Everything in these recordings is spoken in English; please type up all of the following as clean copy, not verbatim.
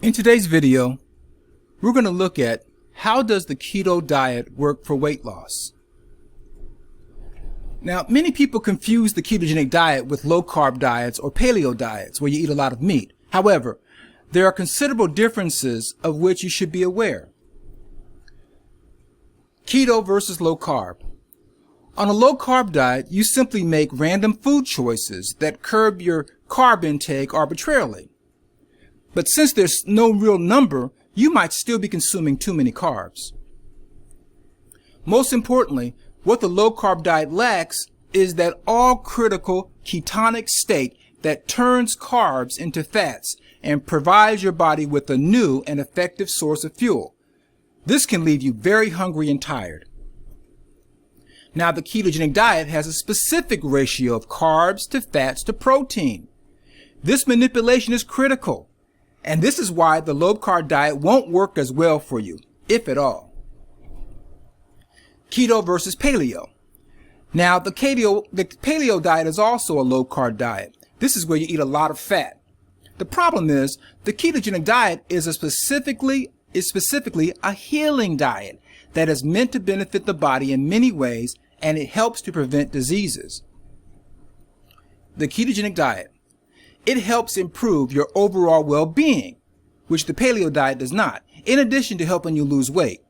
In today's video, we're going to look at how does the keto diet work for weight loss. Now, many people confuse the ketogenic diet with low-carb diets or paleo diets where you eat a lot of meat. However, there are considerable differences of which you should be aware. Keto versus low-carb. On a low-carb diet, you simply make random food choices that curb your carb intake arbitrarily. But since there's no real number, you might still be consuming too many carbs. Most importantly, what the low-carb diet lacks is that all-critical ketonic state that turns carbs into fats and provides your body with a new and effective source of fuel. This can leave you very hungry and tired. Now, the ketogenic diet has a specific ratio of carbs to fats to protein. This manipulation is critical. And this is why the low-carb diet won't work as well for you, if at all. Keto versus paleo. Now, the paleo diet is also a low-carb diet. This is where you eat a lot of fat. The problem is the ketogenic diet is specifically a healing diet that is meant to benefit the body in many ways, and it helps to prevent diseases. The ketogenic diet. It helps improve your overall well-being, which the paleo diet does not, in addition to helping you lose weight.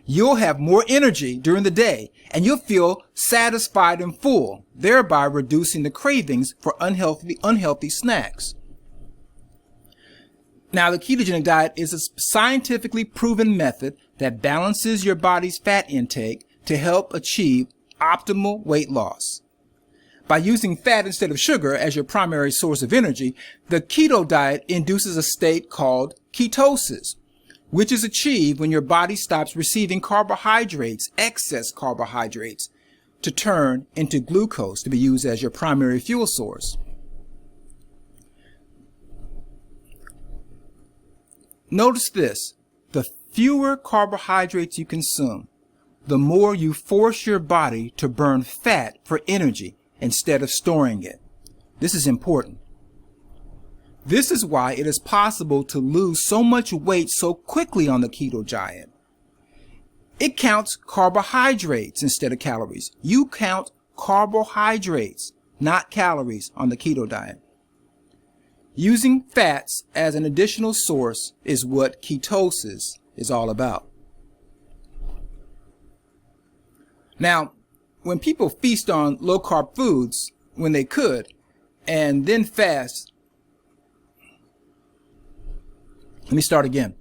You'll have more energy during the day, and you'll feel satisfied and full, thereby reducing the cravings for unhealthy snacks. Now, the ketogenic diet is a scientifically proven method that balances your body's fat intake to help achieve optimal weight loss. By using fat instead of sugar as your primary source of energy, the keto diet induces a state called ketosis, which is achieved when your body stops receiving carbohydrates, excess carbohydrates, to turn into glucose to be used as your primary fuel source. Notice this: the fewer carbohydrates you consume, the more you force your body to burn fat for energy instead of storing it. This is important. This is why it is possible to lose so much weight so quickly on the keto diet. It counts carbohydrates instead of calories. You count carbohydrates, not calories, on the keto diet. Using fats as an additional source is what ketosis is all about. Now, when people feast on low-carb foods when they could, and then fast, let me start again.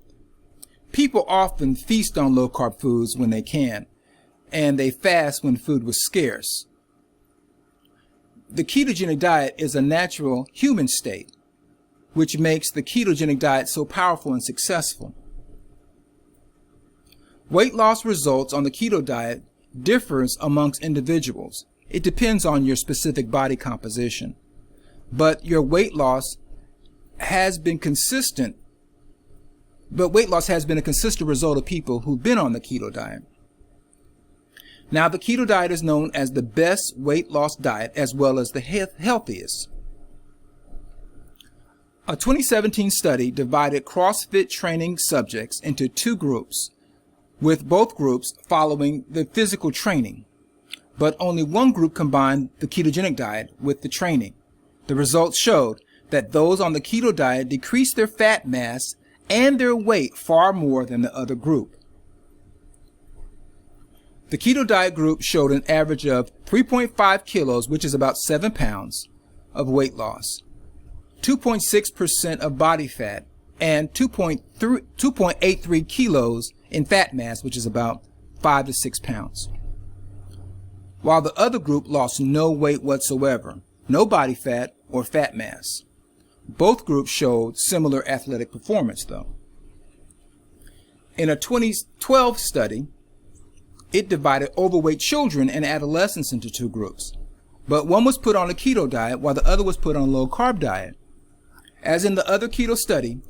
People often feast on low-carb foods when they can, and they fast when food was scarce. The ketogenic diet is a natural human state, which makes the ketogenic diet so powerful and successful. Weight loss results on the keto diet differs amongst individuals. It depends on your specific body composition. But your weight loss has been consistent. But weight loss has been a consistent result of people who've been on the keto diet. Now, the keto diet is known as the best weight loss diet as well as the healthiest. A 2017 study divided CrossFit training subjects into two groups, with both groups following the physical training, but only one group combined the ketogenic diet with the training. The results showed that those on the keto diet decreased their fat mass and their weight far more than the other group. The keto diet group showed an average of 3.5 kilos, which is about 7 pounds, of weight loss, 2.6% of body fat, and 2.83 kilos in fat mass, which is about 5 to 6 pounds. While the other group lost no weight whatsoever, no body fat or fat mass. Both groups showed similar athletic performance, though. In a 2012 study, it divided overweight children and adolescents into two groups, but one was put on a keto diet while the other was put on a low-carb diet. As in the other keto study,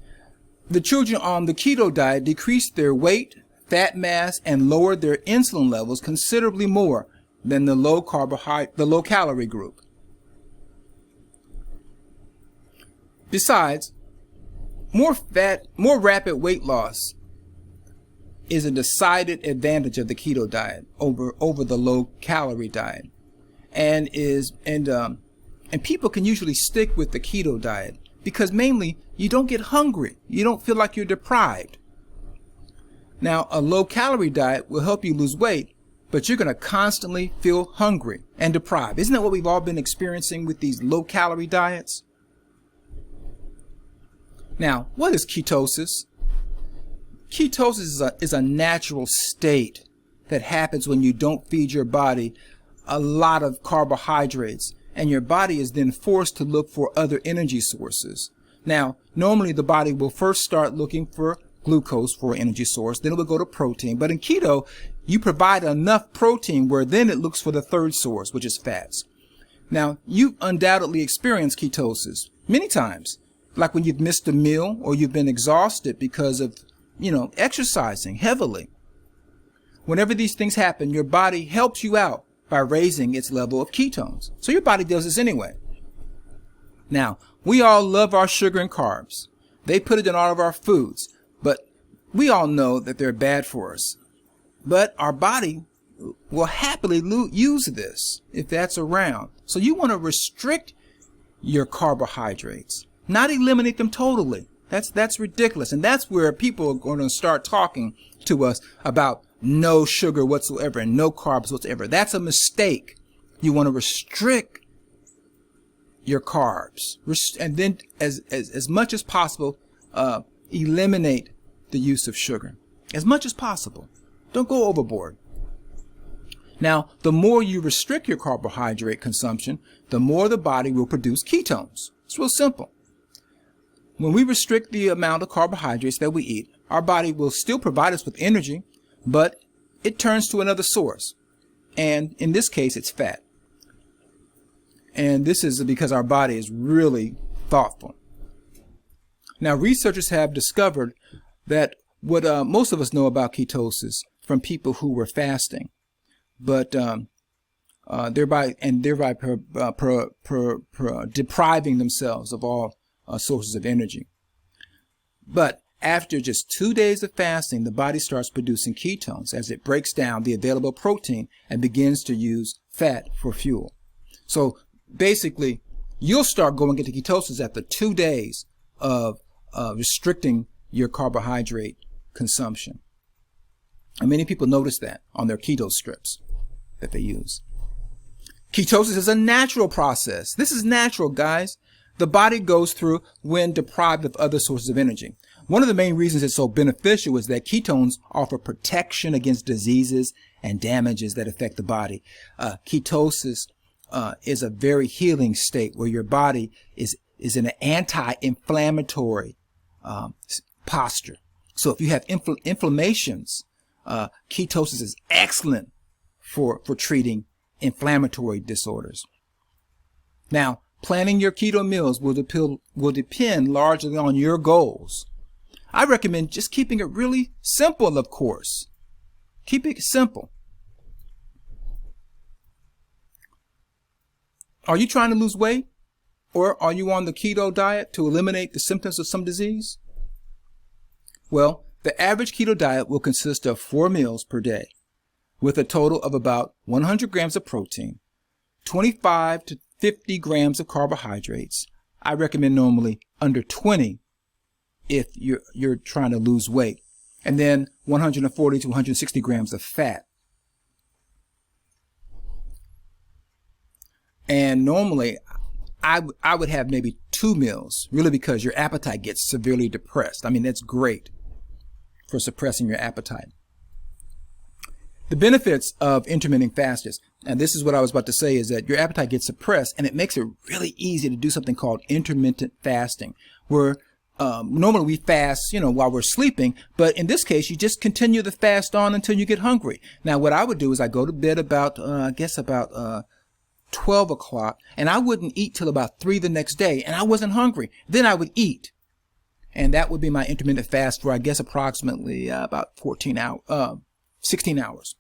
the children on the keto diet decreased their weight, fat mass, and lowered their insulin levels considerably more than the low-calorie group. Besides, more rapid weight loss is a decided advantage of the keto diet over the low calorie diet, and people can usually stick with the keto diet because mainly you don't get hungry, you don't feel like you're deprived. Now, a low calorie diet will help you lose weight, but you're going to constantly feel hungry and deprived. Isn't that what we've all been experiencing with these low calorie diets? Now, what is ketosis? Ketosis is a natural state that happens when you don't feed your body a lot of carbohydrates, and your body is then forced to look for other energy sources. Now, normally the body will first start looking for glucose for an energy source, then it will go to protein. But in keto, you provide enough protein where then it looks for the third source, which is fats. Now, you've undoubtedly experienced ketosis many times, like when you've missed a meal or you've been exhausted because of, exercising heavily. Whenever these things happen, your body helps you out by raising its level of ketones. So your body does this anyway. Now, we all love our sugar and carbs. They put it in all of our foods, but we all know that they're bad for us. But our body will happily use this if that's around. So you want to restrict your carbohydrates, not eliminate them totally. That's ridiculous. And that's where people are going to start talking to us about no sugar whatsoever and no carbs whatsoever. That's a mistake. You want to restrict your carbs, and then as much as possible, eliminate the use of sugar as much as possible. Don't go overboard. Now, the more you restrict your carbohydrate consumption, the more the body will produce ketones. It's real simple. When we restrict the amount of carbohydrates that we eat, our body will still provide us with energy, but it turns to another source. And in this case, it's fat. And this is because our body is really thoughtful. Now, researchers have discovered that what most of us know about ketosis from people who were fasting, but thereby depriving themselves of all sources of energy. But after just 2 days of fasting, the body starts producing ketones as it breaks down the available protein and begins to use fat for fuel. So basically, you'll start going into ketosis after 2 days of restricting your carbohydrate consumption. And many people notice that on their keto strips that they use. Ketosis is a natural process. This is natural, guys. The body goes through when deprived of other sources of energy. One of the main reasons it's so beneficial is that ketones offer protection against diseases and damages that affect the body. Ketosis is a very healing state where your body is in an anti-inflammatory posture. So if you have inflammations, ketosis is excellent for treating inflammatory disorders. Now, planning your keto meals will depend largely on your goals. I recommend just keeping it really simple, of course. Keep it simple. Are you trying to lose weight? Or are you on the keto diet to eliminate the symptoms of some disease? Well, the average keto diet will consist of 4 meals per day, with a total of about 100 grams of protein, 25 to 50 grams of carbohydrates. I recommend normally under 20 if you're trying to lose weight, and then 140 to 160 grams of fat. And normally, I would have maybe 2 meals, really, because your appetite gets severely depressed. I mean, that's great for suppressing your appetite. The benefits of intermittent fasting, and this is what I was about to say, is that your appetite gets suppressed, and it makes it really easy to do something called intermittent fasting, where normally we fast, while we're sleeping, but in this case, you just continue the fast on until you get hungry. Now, what I would do is I go to bed about 12 o'clock, and I wouldn't eat till about 3 the next day, and I wasn't hungry. Then I would eat. And that would be my intermittent fast for, approximately about 16 hours.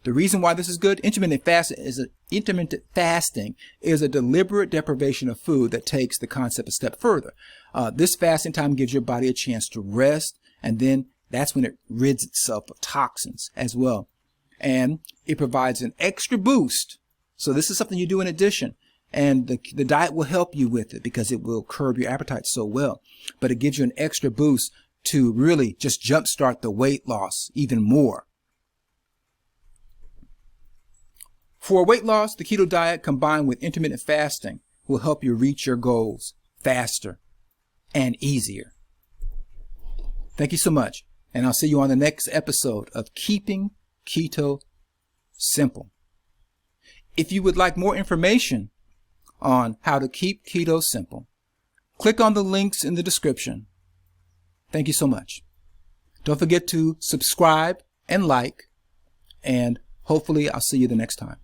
The reason why this is good, intermittent fasting is a deliberate deprivation of food that takes the concept a step further. This fasting time gives your body a chance to rest, and then that's when it rids itself of toxins as well. And it provides an extra boost. So this is something you do in addition. And the diet will help you with it because it will curb your appetite so well. But it gives you an extra boost to really just jumpstart the weight loss even more. For weight loss, the keto diet combined with intermittent fasting will help you reach your goals faster and easier. Thank you so much. And I'll see you on the next episode of Keeping Keto Simple. If you would like more information on how to keep keto simple, click on the links in the description. Thank you so much. Don't forget to subscribe and like, and hopefully I'll see you the next time.